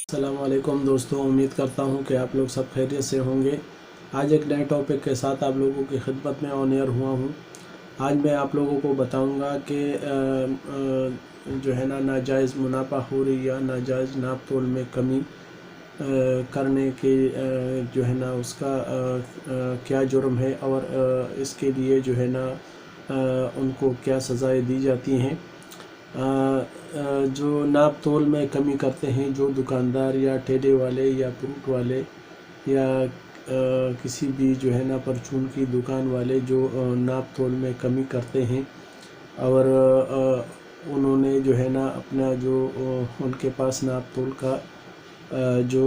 السلام علیکم دوستوں، امید کرتا ہوں کہ آپ لوگ سب خیریت سے ہوں گے۔ آج ایک نئے ٹاپک کے ساتھ آپ لوگوں کی خدمت میں آن ایئر ہوا ہوں۔ آج میں آپ لوگوں کو بتاؤں گا کہ جو ہے نا ناجائز منافع خوری یا ناجائز ناپ تول میں کمی کرنے کے جو ہے نا اس کا کیا جرم ہے اور اس کے لیے جو ہے نا ان کو کیا سزائیں دی جاتی ہیں۔ جو ناپ تول میں کمی کرتے ہیں، جو دکاندار یا ٹھیلے والے یا فروٹ والے یا کسی بھی جو ہے نا پرچون کی دکان والے جو ناپ تول میں کمی کرتے ہیں اور انہوں نے جو ہے نا اپنا جو ان کے پاس ناپ تول کا جو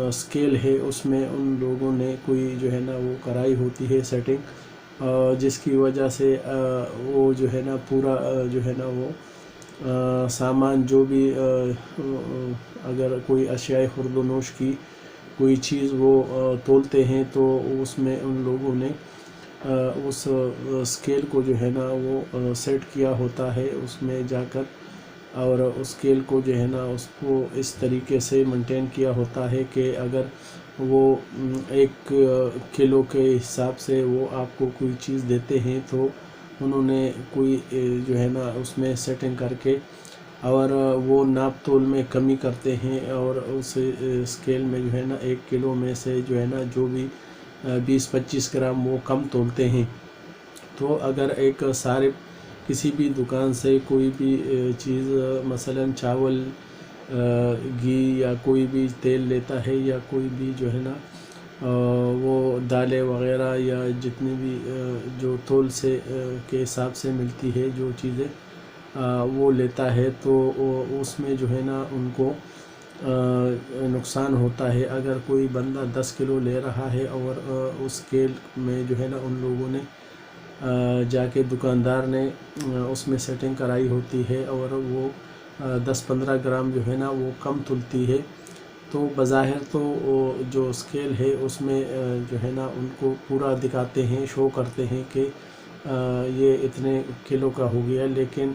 اسکیل ہے اس میں ان لوگوں نے کوئی جو ہے نا وہ کرائی ہوتی ہے سیٹنگ، جس کی وجہ سے وہ جو ہے نا پورا جو ہے نا وہ سامان جو بھی اگر کوئی اشیاء خرد و نوش کی کوئی چیز وہ تولتے ہیں تو اس میں ان لوگوں نے اس اسکیل کو جو ہے نا وہ سیٹ کیا ہوتا ہے اس میں جا کر، اور اسکیل کو جو ہے نا اس کو اس طریقے سے مینٹین کیا ہوتا ہے کہ اگر وہ 1 کلو کے حساب سے وہ آپ کو کوئی چیز دیتے ہیں تو انہوں نے کوئی جو ہے نا اس میں سیٹنگ کر کے اور وہ ناپ تول میں کمی کرتے ہیں اور اس اسکیل میں جو ہے نا 1 کلو میں سے جو ہے نا جو بھی 20-25 گرام وہ کم تولتے ہیں۔ تو اگر ایک صارف کسی بھی دکان سے کوئی بھی چیز مثلا چاول، گھی یا کوئی بھی تیل لیتا ہے یا کوئی بھی جو ہے نا وہ دالیں وغیرہ یا جتنی بھی جو تول سے کے حساب سے ملتی ہے جو چیزیں وہ لیتا ہے تو اس میں جو ہے نا ان کو نقصان ہوتا ہے۔ اگر کوئی بندہ 10 کلو لے رہا ہے اور اس اسکیل میں جو ہے نا ان لوگوں نے جا کے دکاندار نے اس میں سیٹنگ کرائی ہوتی ہے اور وہ 10-15 گرام جو ہے نا وہ کم تلتی ہے، تو بظاہر تو جو اسکیل ہے اس میں جو ہے نا ان کو پورا دکھاتے ہیں، شو کرتے ہیں کہ یہ اتنے کلو کا ہو گیا، لیکن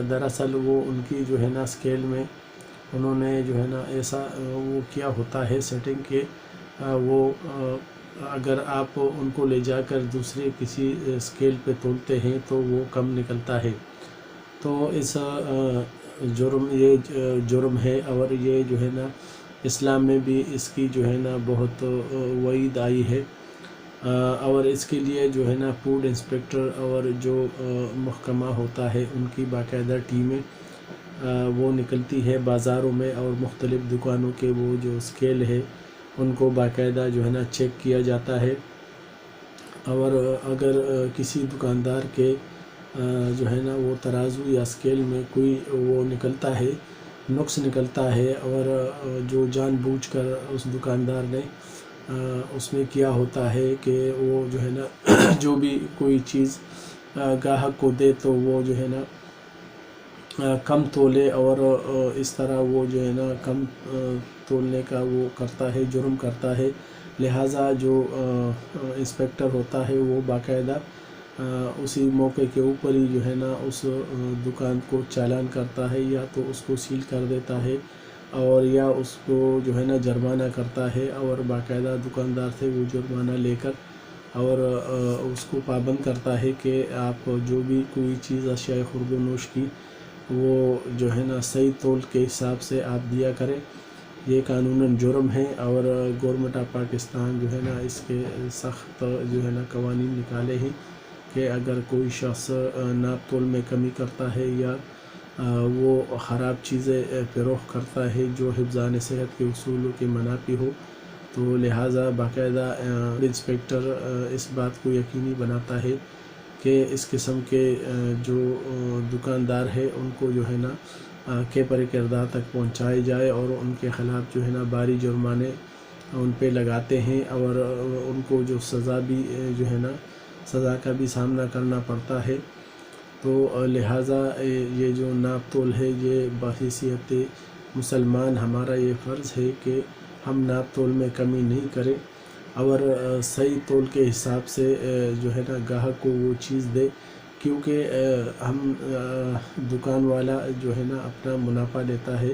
دراصل وہ ان کی جو ہے نا اسکیل میں انہوں نے جو ہے نا ایسا وہ کیا ہوتا ہے سیٹنگ کہ وہ اگر آپ ان کو لے جا کر دوسرے کسی اسکیل پہ تولتے ہیں تو وہ کم نکلتا ہے۔ تو اس یہ جرم ہے اور یہ جو ہے نا اسلام میں بھی اس کی جو ہے نا بہت وعید آئی ہے، اور اس کے لیے جو ہے نا فوڈ انسپیکٹر اور جو محکمہ ہوتا ہے ان کی باقاعدہ ٹیمیں وہ نکلتی ہے بازاروں میں، اور مختلف دکانوں کے وہ جو اسکیل ہے ان کو باقاعدہ جو ہے نا چیک کیا جاتا ہے، اور اگر کسی دکاندار کے جو ہے نا وہ ترازو یا اسکیل میں کوئی وہ نکلتا ہے، نقص نکلتا ہے، اور جو جان بوجھ کر اس دکاندار نے اس میں کیا ہوتا ہے کہ وہ جو ہے نا جو بھی کوئی چیز گاہک کو دے تو وہ جو ہے نا کم تولے، اور اس طرح وہ جو ہے نا کم تولنے کا وہ کرتا ہے، جرم کرتا ہے۔ لہٰذا جو انسپیکٹر ہوتا ہے وہ باقاعدہ اسی موقع کے اوپر ہی جو ہے نا اس دکان کو چالان کرتا ہے، یا تو اس کو سیل کر دیتا ہے اور یا اس کو جو ہے نا جرمانہ کرتا ہے، اور باقاعدہ دکاندار سے وہ جرمانہ لے کر اور اس کو پابند کرتا ہے کہ آپ جو بھی کوئی چیز اشیاء خرد و نوش کی وہ جو ہے نا صحیح تول کے حساب سے آپ دیا کریں۔ یہ قانوناً جرم ہے، اور گورنمنٹ آف پاکستان جو ہے نا اس کے سخت جو ہے نا قوانین نکالے ہیں کہ اگر کوئی شخص ناپ تول میں کمی کرتا ہے یا وہ خراب چیزیں فروخت کرتا ہے جو حفظان صحت کے اصولوں کے منافی ہو، تو لہٰذا باقاعدہ انسپیکٹر اس بات کو یقینی بناتا ہے کہ اس قسم کے جو دکاندار ہے ان کو جو ہے نا کیپر کردار تک پہنچائی جائے، اور ان کے خلاف جو ہے نا بھاری جرمانے ان پہ لگاتے ہیں، اور ان کو جو سزا بھی جو ہے نا سزا کا بھی سامنا کرنا پڑتا ہے۔ تو لہٰذا یہ جو ناپ تول ہے یہ بحیثیت مسلمان ہمارا یہ فرض ہے کہ ہم ناپ تول میں کمی نہیں کریں، اور صحیح تول کے حساب سے جو ہے نا گاہک کو وہ چیز دے، کیونکہ ہم دکان والا جو ہے نا اپنا منافع لیتا ہے،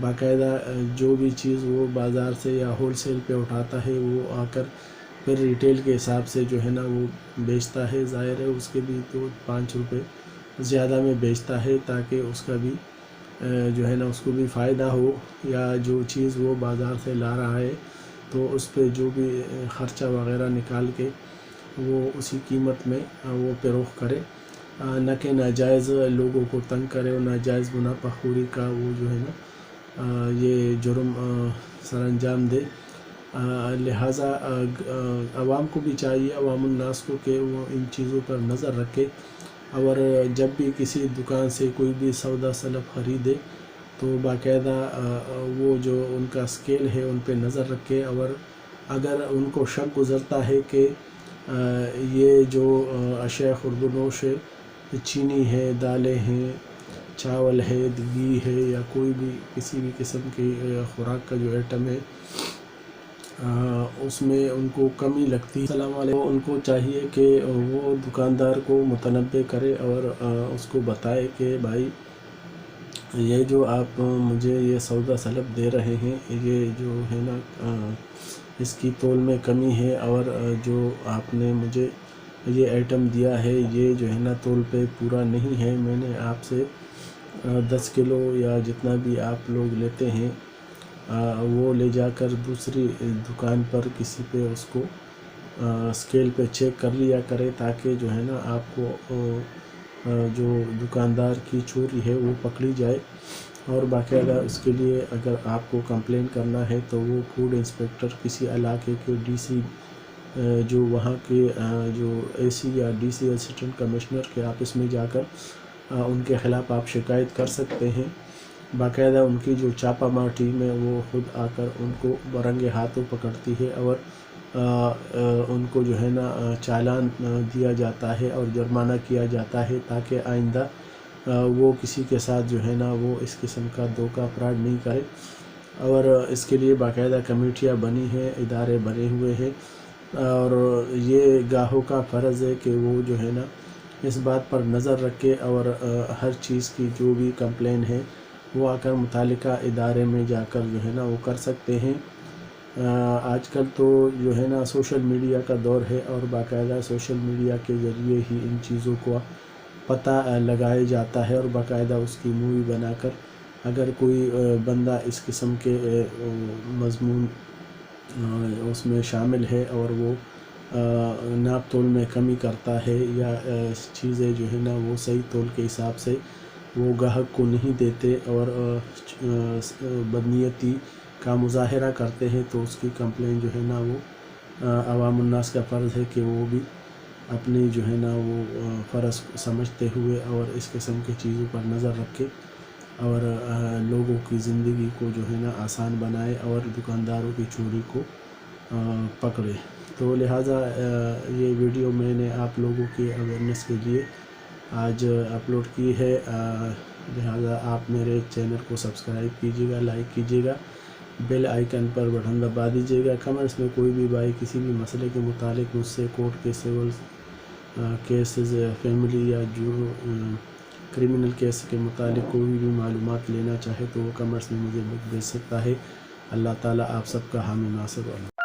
باقاعدہ جو بھی چیز وہ بازار سے یا ہول سیل پہ اٹھاتا ہے وہ آ کر پھر ریٹیل کے حساب سے جو ہے نا وہ بیچتا ہے. ظاہر ہے اس کے بھی تو 5 روپے زیادہ میں بیچتا ہے تاکہ اس کا بھی جو ہے نا اس کو بھی فائدہ ہو, یا جو چیز وہ بازار سے لا رہا ہے تو اس پہ جو بھی خرچہ وغیرہ نکال کے وہ اسی قیمت میں وہ فروخت کرے, نہ کہ ناجائز لوگوں کو تنگ کرے اور ناجائز منافع خوری کا وہ جو ہے نا یہ جرم سر انجام دے. لہٰذا عوام کو بھی چاہیے, عوام الناس کو, کہ وہ ان چیزوں پر نظر رکھے, اور جب بھی کسی دکان سے کوئی بھی سودا سلب خریدے تو باقاعدہ وہ جو ان کا اسکیل ہے ان پہ نظر رکھے, اور اگر ان کو شک گزرتا ہے کہ یہ جو اشیاء خوردنوش ہے, چینی ہے, دالیں ہیں, چاول ہے, گھی ہے, یا کوئی بھی کسی بھی قسم کی خوراک کا جو آئٹم ہے اس میں ان کو کمی لگتی ہے, السلام علیکم, ان کو چاہیے کہ وہ دکاندار کو متنبہ کرے اور اس کو بتائے کہ بھائی یہ جو آپ مجھے یہ سودا سلب دے رہے ہیں یہ جو ہے نا اس کی تول میں کمی ہے, اور جو آپ نے مجھے یہ آئٹم دیا ہے یہ جو ہے نا تول پہ پورا نہیں ہے. میں نے آپ سے 10 کلو یا جتنا بھی آپ لوگ لیتے ہیں وہ لے جا کر دوسری دکان پر کسی پہ اس کو اسکیل پہ چیک کر لیا کرے, تاکہ جو ہے نا آپ کو جو دکاندار کی چوری ہے وہ پکڑی جائے. اور باقاعدہ اس کے لیے اگر آپ کو کمپلین کرنا ہے تو وہ فوڈ انسپیکٹر, کسی علاقے کے ڈی سی, جو وہاں کے جو اے سی یا ڈی سی اسسٹنٹ کمشنر کے آفس میں جا کر ان کے خلاف آپ شکایت کر سکتے ہیں. باقاعدہ ان کی جو چھاپہ مار ٹیم ہے وہ خود آ کر ان کو برنگے ہاتھوں پکڑتی ہے, اور ان کو جو ہے نا چالان دیا جاتا ہے اور جرمانہ کیا جاتا ہے, تاکہ آئندہ وہ کسی کے ساتھ جو ہے نا وہ اس قسم کا دھوکہ فراڈ نہیں کرے. اور اس کے لیے باقاعدہ کمیٹیاں بنی ہیں, ادارے بنے ہوئے ہیں, اور یہ گاہکوں کا فرض ہے کہ وہ جو ہے نا اس بات پر نظر رکھے, اور ہر چیز کی جو بھی کمپلین ہے وہ آ کر متعلقہ ادارے میں جا کر جو ہے نا وہ کر سکتے ہیں. آج کل تو جو ہے نا سوشل میڈیا کا دور ہے, اور باقاعدہ سوشل میڈیا کے ذریعے ہی ان چیزوں کو پتہ لگایا جاتا ہے, اور باقاعدہ اس کی مووی بنا کر اگر کوئی بندہ اس قسم کے مضمون اس میں شامل ہے اور وہ ناپ تول میں کمی کرتا ہے, یا چیزیں جو ہے نا وہ صحیح تول کے حساب سے وہ گاہک کو نہیں دیتے اور بدنیتی کا مظاہرہ کرتے ہیں, تو اس کی کمپلین جو ہے نا وہ عوام الناس کا فرض ہے کہ وہ بھی اپنی جو ہے نا وہ فرض سمجھتے ہوئے اور اس قسم کی چیزوں پر نظر رکھے, اور لوگوں کی زندگی کو جو ہے نا آسان بنائے, اور دکانداروں کی چوری کو پکڑے. تو لہٰذا یہ ویڈیو میں نے آپ لوگوں کی اویئرنیس کے لیے آج اپلوڈ کی ہے. لہٰذا آپ میرے چینل کو سبسکرائب کیجیے گا, لائک کیجیے گا, بیل آئیکن پر بٹن دبا دیجیے گا. کمنٹس میں کوئی بھی بھائی کسی بھی مسئلے کے متعلق مجھ سے کورٹ کے سول کیسز, فیملی یا جو کرمنل کیس کے متعلق کوئی بھی معلومات لینا چاہے تو وہ کمنٹس میں مجھے بھیج سکتا ہے. اللہ تعالیٰ آپ سب کا حامی ناصر.